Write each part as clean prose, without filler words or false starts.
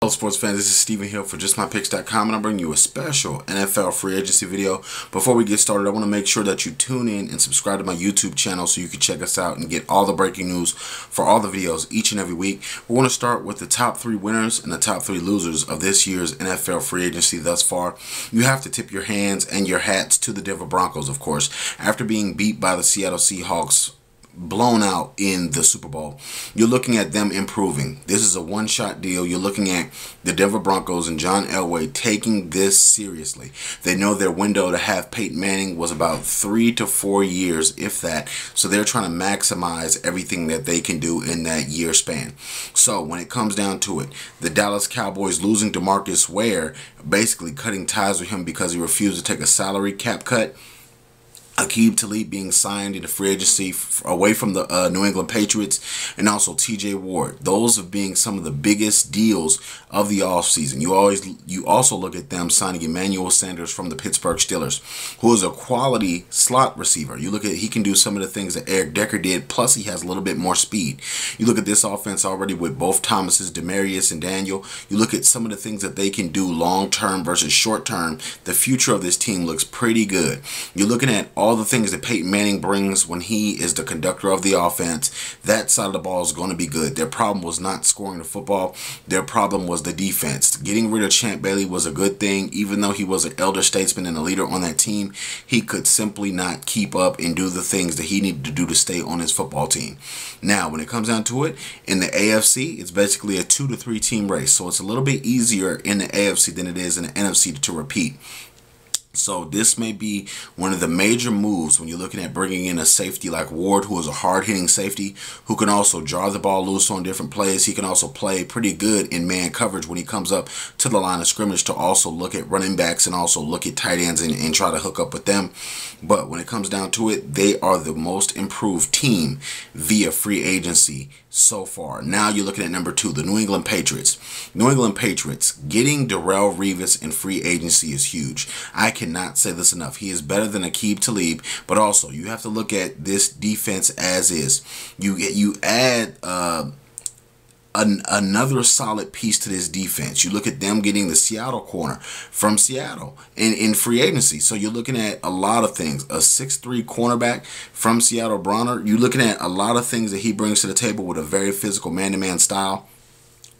Hello sports fans, this is Steven Hill for JustMyPicks.com, and I'm bringing you a special NFL free agency video. Before we get started, I want to make sure that you tune in and subscribe to my YouTube channel so you can check us out and get all the breaking news for all the videos each and every week. We're going to start with the top 3 winners and the top 3 losers of this year's NFL free agency thus far. You have to tip your hands and your hats to the Denver Broncos, of course. After being beat by the Seattle Seahawks, blown out in the Super Bowl, you're looking at them improving. This is a one-shot deal. You're looking at the Denver Broncos and John Elway taking this seriously. They know their window to have Peyton Manning was about 3 to 4 years, if that. So they're trying to maximize everything that they can do in that year span. So when it comes down to it, the Dallas Cowboys losing DeMarcus Ware, basically cutting ties with him because he refused to take a salary cap cut. Aqib Talib being signed into free agency away from the New England Patriots, and also TJ Ward. Those are being some of the biggest deals of the offseason. You also look at them signing Emmanuel Sanders from the Pittsburgh Steelers, who is a quality slot receiver. You look at he can do some of the things that Eric Decker did, plus he has a little bit more speed. You look at this offense already with both Thomases, Demarius, and Daniel. You look at some of the things that they can do long term versus short term. The future of this team looks pretty good. You're looking at all the things that Peyton Manning brings when he is the conductor of the offense. That side of the ball is going to be good. Their problem was not scoring the football. Their problem was the defense. Getting rid of Champ Bailey was a good thing. Even though he was an elder statesman and a leader on that team, he could simply not keep up and do the things that he needed to do to stay on his football team. Now, when it comes down to it, in the AFC, it's basically a 2 to 3 team race. So it's a little bit easier in the AFC than it is in the NFC to repeat. So this may be one of the major moves when you're looking at bringing in a safety like Ward, who is a hard-hitting safety, who can also draw the ball loose on different plays. He can also play pretty good in man coverage when he comes up to the line of scrimmage to also look at running backs and also look at tight ends and try to hook up with them. But when it comes down to it, they are the most improved team via free agency so far. Now you're looking at number 2, the New England Patriots. New England Patriots, getting Darrelle Revis in free agency is huge. I cannot say this enough. He is better than Aqib Talib, but also you have to look at this defense as is. You add another solid piece to this defense. You look at them getting the Seattle corner from Seattle in free agency. So you're looking at a lot of things. A 6'3" cornerback from Seattle, Bronner. You're looking at a lot of things that he brings to the table with a very physical man-to-man style.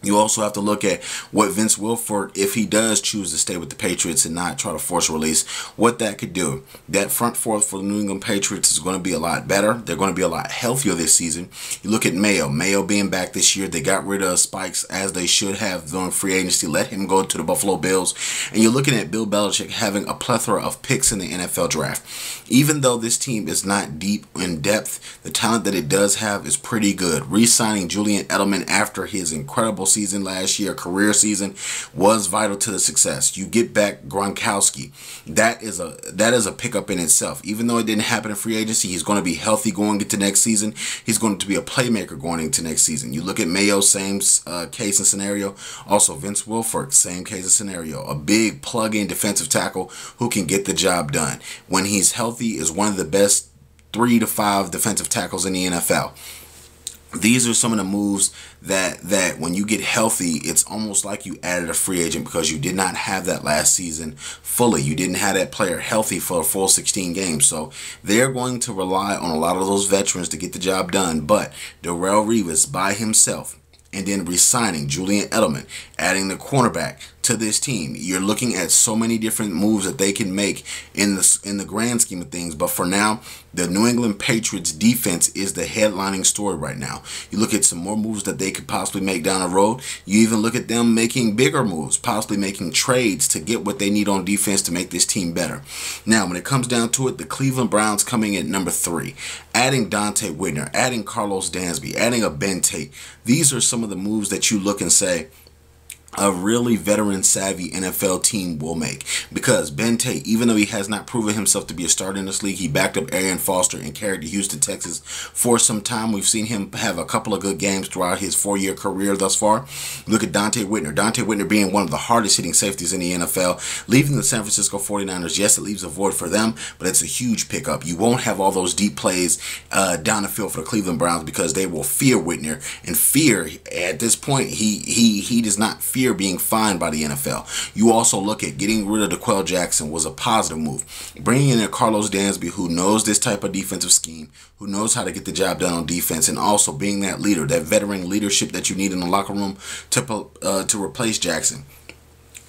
You also have to look at what Vince Wilfork, if he does choose to stay with the Patriots and not try to force a release, what that could do. That front four for the New England Patriots is going to be a lot better. They're going to be a lot healthier this season. You look at Mayo. Mayo being back this year. They got rid of Spikes as they should have during free agency. Let him go to the Buffalo Bills. And you're looking at Bill Belichick having a plethora of picks in the NFL draft. Even though this team is not deep in depth, the talent that it does have is pretty good. Re-signing Julian Edelman after his incredible season last year, career season, was vital to the success. You get back Gronkowski. That is a pickup in itself. Even though it didn't happen in free agency, he's going to be healthy going into next season. He's going to be a playmaker going into next season. You look at Mayo, same case and scenario. Also Vince Wilfork, same case and scenario. A big plug-in defensive tackle who can get the job done. When he's healthy, is one of the best 3 to 5 defensive tackles in the NFL. These are some of the moves that when you get healthy, it's almost like you added a free agent because you did not have that last season fully. You didn't have that player healthy for a full 16 games. So they're going to rely on a lot of those veterans to get the job done. But Darrelle Revis by himself, and then re-signing Julian Edelman, adding the cornerback to this team. You're looking at so many different moves that they can make in the grand scheme of things. But for now, the New England Patriots defense is the headlining story right now. You look at some more moves that they could possibly make down the road. You even look at them making bigger moves, possibly making trades to get what they need on defense to make this team better. Now, when it comes down to it, the Cleveland Browns coming in number 3, adding Dante Whitner, adding Carlos Dansby, adding a Ben Tate. These are some of the moves that you look and say, a really veteran-savvy NFL team will make. Because Ben Tate, even though he has not proven himself to be a starter in this league, he backed up Arian Foster and carried the Houston Texans for some time. We've seen him have a couple of good games throughout his 4-year career thus far. Look at Dante Whitner. Dante Whitner being one of the hardest-hitting safeties in the NFL. Leaving the San Francisco 49ers, yes, it leaves a void for them, but it's a huge pickup. You won't have all those deep plays down the field for the Cleveland Browns because they will fear Whitner. And fear, at this point, he does not fear year being fined by the NFL. You also look at getting rid of DeQuell Jackson was a positive move. Bringing in a Carlos Dansby who knows this type of defensive scheme, who knows how to get the job done on defense, and also being that leader, that veteran leadership that you need in the locker room to replace Jackson.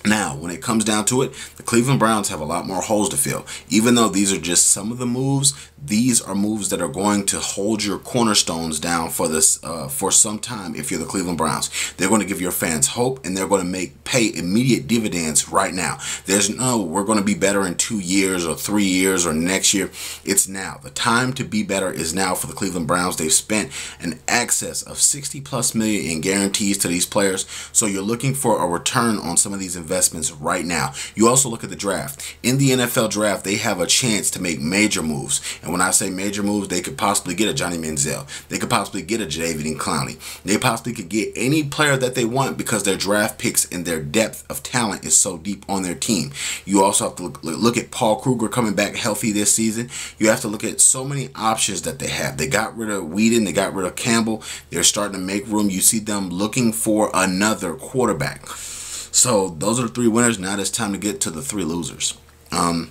Now, when it comes down to it, the Cleveland Browns have a lot more holes to fill. Even though these are just some of the moves, these are moves that are going to hold your cornerstones down for this for some time. If you're the Cleveland Browns, they're going to give your fans hope, and they're going to pay immediate dividends right now. There's no we're going to be better in 2 years or 3 years or next year. It's now. The time to be better is now for the Cleveland Browns. They've spent an excess of $60+ million in guarantees to these players, so you're looking for a return on some of these investments right now. You also look at the draft. In the NFL draft, they have a chance to make major moves. And when I say major moves, they could possibly get a Johnny Manziel. They could possibly get a Jadeveon Clowney. They possibly could get any player that they want because their draft picks and their depth of talent is so deep on their team. You also have to look at Paul Kruger coming back healthy this season. You have to look at so many options that they have. They got rid of Whedon. They got rid of Campbell. They're starting to make room. You see them looking for another quarterback. So those are the 3 winners. Now it's time to get to the 3 losers. To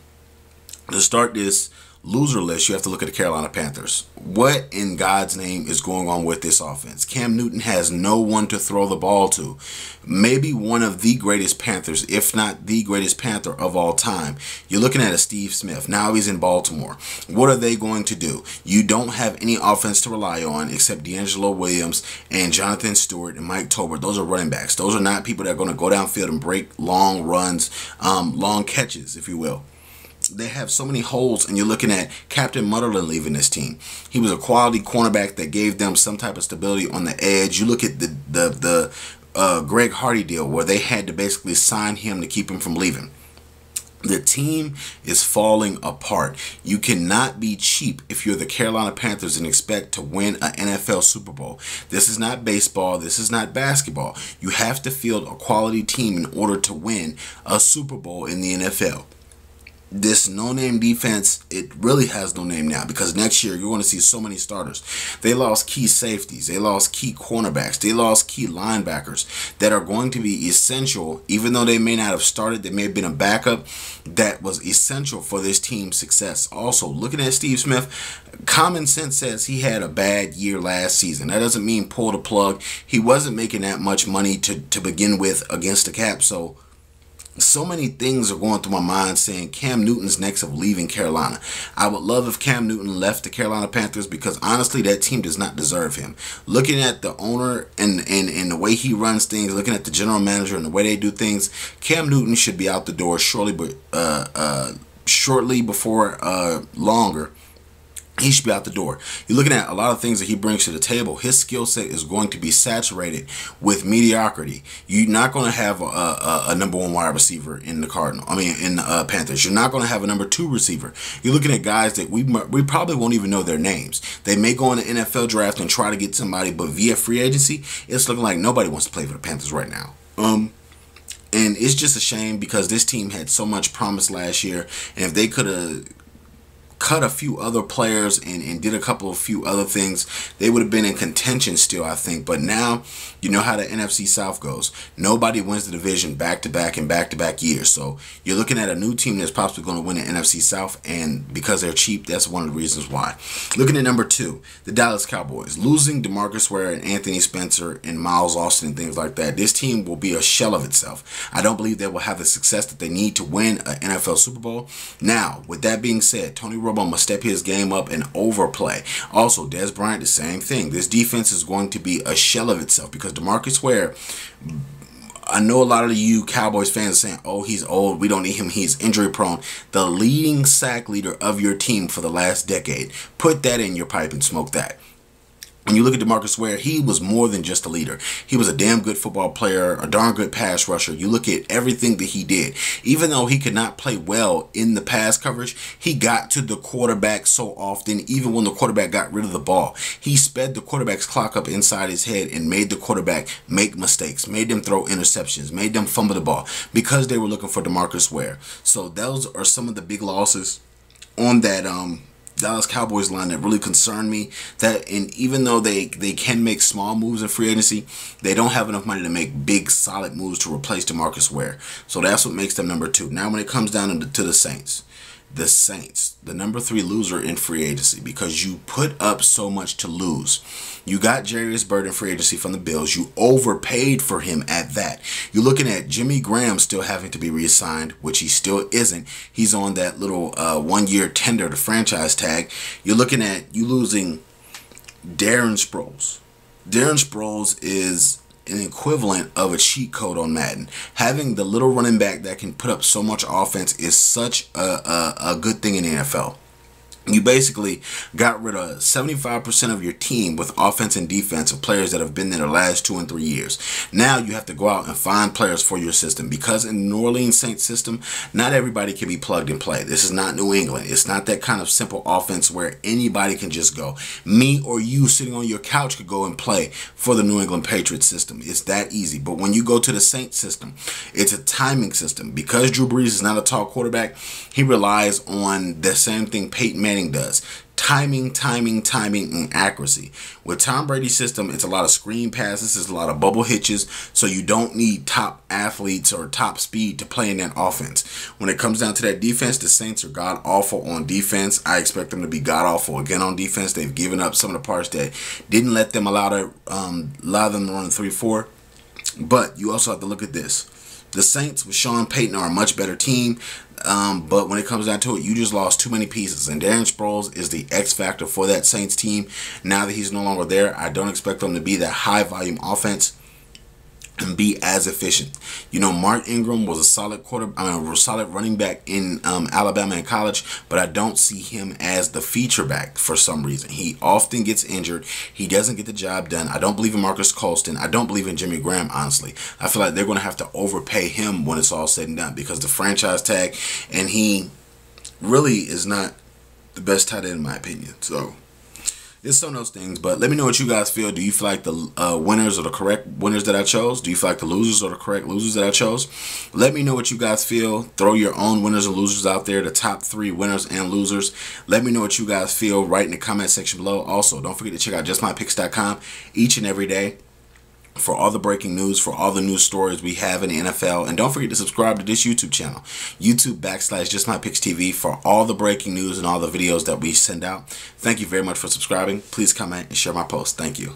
start this loser list, you have to look at the Carolina Panthers. What in God's name is going on with this offense? Cam Newton has no one to throw the ball to. Maybe one of the greatest Panthers, if not the greatest Panther of all time. You're looking at a Steve Smith. Now he's in Baltimore. What are they going to do? You don't have any offense to rely on except D'Angelo Williams and Jonathan Stewart and Mike Tolbert. Those are running backs. Those are not people that are going to go downfield and break long runs, long catches, if you will. They have so many holes, and you're looking at Captain Mutterland leaving this team. He was a quality cornerback that gave them some type of stability on the edge. You look at the Greg Hardy deal where they had to basically sign him to keep him from leaving. The team is falling apart. You cannot be cheap if you're the Carolina Panthers and expect to win an NFL Super Bowl. This is not baseball. This is not basketball. You have to field a quality team in order to win a Super Bowl in the NFL. This no-name defense, it really has no name now because next year you're going to see so many starters. They lost key safeties. They lost key cornerbacks. They lost key linebackers that are going to be essential, even though they may not have started. They may have been a backup that was essential for this team's success. Also, looking at Steve Smith, common sense says he had a bad year last season. That doesn't mean pull the plug. He wasn't making that much money to begin with against the cap, so many things are going through my mind saying Cam Newton's next of leaving Carolina. I would love if Cam Newton left the Carolina Panthers because honestly that team does not deserve him. Looking at the owner and the way he runs things, looking at the general manager and the way they do things, Cam Newton should be out the door shortly before longer. He should be out the door. You're looking at a lot of things that he brings to the table. His skill set is going to be saturated with mediocrity. You're not going to have a number 1 wide receiver in the Panthers. You're not going to have a number 2 receiver. You're looking at guys that we probably won't even know their names. They may go in the NFL draft and try to get somebody, but via free agency, it's looking like nobody wants to play for the Panthers right now. And it's just a shame because this team had so much promise last year, and if they could have cut a few other players and did a few other things, they would have been in contention still, I think. But now, you know how the NFC South goes. Nobody wins the division back-to-back in back-to-back years. So you're looking at a new team that's possibly going to win the NFC South, and because they're cheap, that's one of the reasons why. Looking at number 2, the Dallas Cowboys. Losing DeMarcus Ware and Anthony Spencer and Miles Austin and things like that, this team will be a shell of itself. I don't believe they will have the success that they need to win an NFL Super Bowl. Now, with that being said, Tony Romo must step his game up and overplay. Also, Dez Bryant, the same thing. This defense is going to be a shell of itself because DeMarcus Ware, I know a lot of you Cowboys fans are saying, oh, he's old, we don't need him, he's injury prone. The leading sack leader of your team for the last decade. Put that in your pipe and smoke that. When you look at DeMarcus Ware, he was more than just a leader. He was a damn good football player, a darn good pass rusher. You look at everything that he did. Even though he could not play well in the pass coverage, he got to the quarterback so often, even when the quarterback got rid of the ball. He sped the quarterback's clock up inside his head and made the quarterback make mistakes, made them throw interceptions, made them fumble the ball because they were looking for DeMarcus Ware. So those are some of the big losses on that Dallas Cowboys line that really concerned me. And even though they can make small moves in free agency, they don't have enough money to make big, solid moves to replace DeMarcus Ware. So that's what makes them number 2. Now, when it comes down to the Saints, the number 3 loser in free agency, because you put up so much to lose. You got Jarius Byrd in free agency from the Bills. You overpaid for him at that. You're looking at Jimmy Graham still having to be reassigned, which he still isn't. He's on that little 1-year tender, the franchise tag. You're looking at you losing Darren Sproles. Darren Sproles is an equivalent of a cheat code on Madden. Having the little running back that can put up so much offense is such a good thing in the NFL. You basically got rid of 75% of your team with offense and defense of players that have been there the last 2 and 3 years. Now you have to go out and find players for your system, because in the New Orleans Saints system, not everybody can be plugged and play. This is not New England. It's not that kind of simple offense where anybody can just go. Me or you sitting on your couch could go and play for the New England Patriots system. It's that easy. But when you go to the Saints system, it's a timing system. Because Drew Brees is not a tall quarterback, he relies on the same thing Peyton Manning does. Timing, and accuracy. With Tom Brady's system, it's a lot of screen passes, it's a lot of bubble hitches, so you don't need top athletes or top speed to play in that offense. When it comes down to that defense, the Saints are god-awful on defense. I expect them to be god-awful again on defense. They've given up some of the parts that didn't let them allow them to run 3-4. But you also have to look at this. The Saints with Sean Payton are a much better team, but when it comes down to it, you just lost too many pieces. And Darren Sproles is the X factor for that Saints team. Now that he's no longer there, I don't expect them to be that high-volume offense and be as efficient. You know, Mark Ingram was a solid solid running back in Alabama in college, but I don't see him as the feature back for some reason. He often gets injured. He doesn't get the job done. I don't believe in Marcus Colston. I don't believe in Jimmy Graham, honestly. I feel like they're going to have to overpay him when it's all said and done, because the franchise tag, and he really is not the best tight end in my opinion. So it's some of those things, but let me know what you guys feel. Do you feel like the winners are the correct winners that I chose? Do you feel like the losers are the correct losers that I chose? Let me know what you guys feel. Throw your own winners and losers out there, the top 3 winners and losers. Let me know what you guys feel right in the comment section below. Also, don't forget to check out JustMyPicks.com each and every day for all the breaking news, for all the news stories we have in the NFL. And don't forget to subscribe to this YouTube channel, YouTube.com/JustMyPicksTV, for all the breaking news and all the videos that we send out. Thank you very much for subscribing. Please comment and share my post. Thank you.